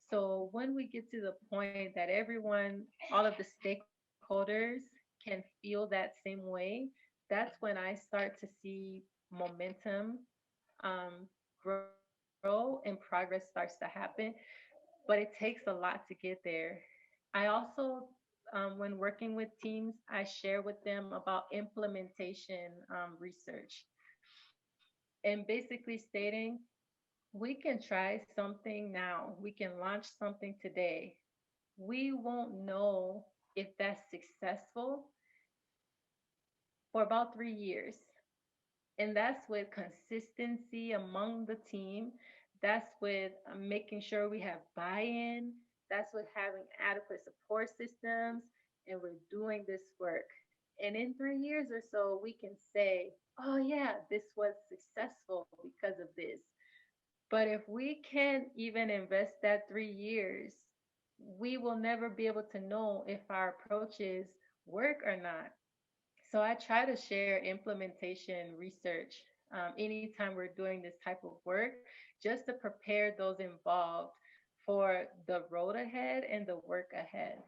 B: So when we get to the point that everyone, all of the stakeholders can feel that same way, that's when I start to see momentum um, grow and progress starts to happen. But it takes a lot to get there. I also, when working with teams, I share with them about implementation research and basically stating we can try something now, we can launch something today. We won't know if that's successful for about 3 years. And that's with consistency among the team. That's with making sure we have buy in. That's with having adequate support systems. And we're doing this work. And in 3 years or so, we can say, oh, yeah, this was successful because of this. But if we can't even invest that 3 years, we will never be able to know if our approaches work or not. So I try to share implementation research anytime we're doing this type of work, just to prepare those involved for the road ahead and the work ahead.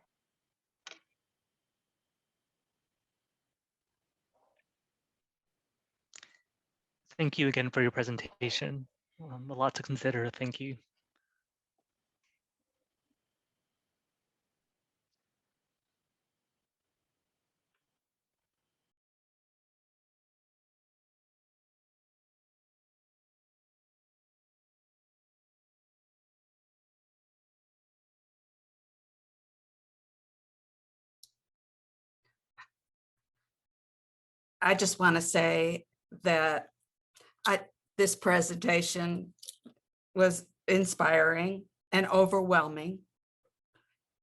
C: Thank you again for your presentation. A lot to consider. Thank you.
D: I just want to say that this presentation was inspiring and overwhelming.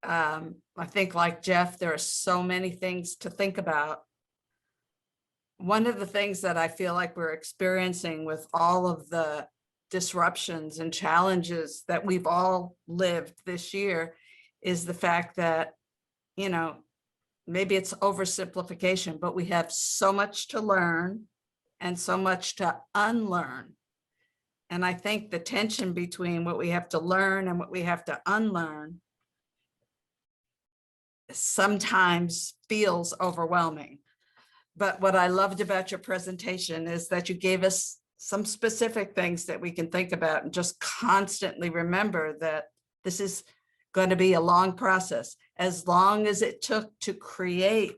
D: I think, like Jeff, there are so many things to think about. One of the things that I feel like we're experiencing with all of the disruptions and challenges that we've all lived this year is the fact that, you know, maybe it's oversimplification, but we have so much to learn and so much to unlearn. And I think the tension between what we have to learn and what we have to unlearn sometimes feels overwhelming. But what I loved about your presentation is that you gave us some specific things that we can think about and just constantly remember that this is going to be a long process. As long as it took to create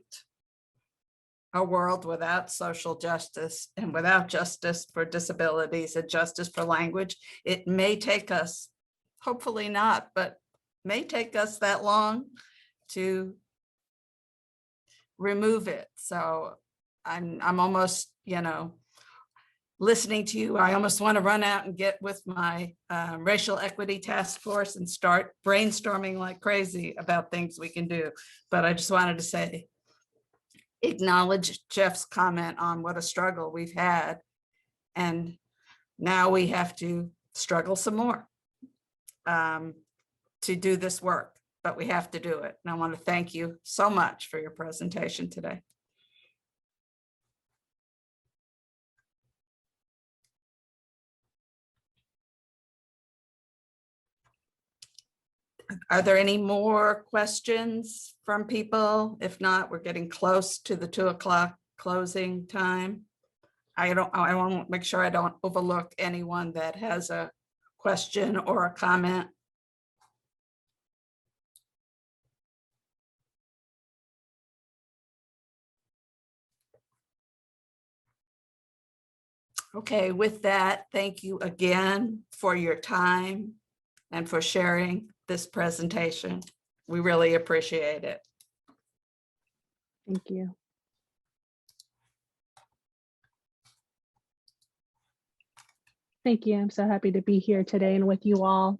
D: a world without social justice and without justice for disabilities and justice for language, it may take us, hopefully not, but may take us that long to remove it. So I'm almost, listening to you, I almost want to run out and get with my racial equity task force and start brainstorming like crazy about things we can do. But I just wanted to say, acknowledge Jeff's comment on what a struggle we've had. And now we have to struggle some more to do this work, but we have to do it. And I want to thank you so much for your presentation today. Are there any more questions from people? If not, we're getting close to the 2:00 closing time. I want to make sure I don't overlook anyone that has a question or a comment. Okay, with that, thank you again for your time and for sharing this presentation. We really appreciate it.
A: Thank you. Thank you. I'm so happy to be here today and with you all.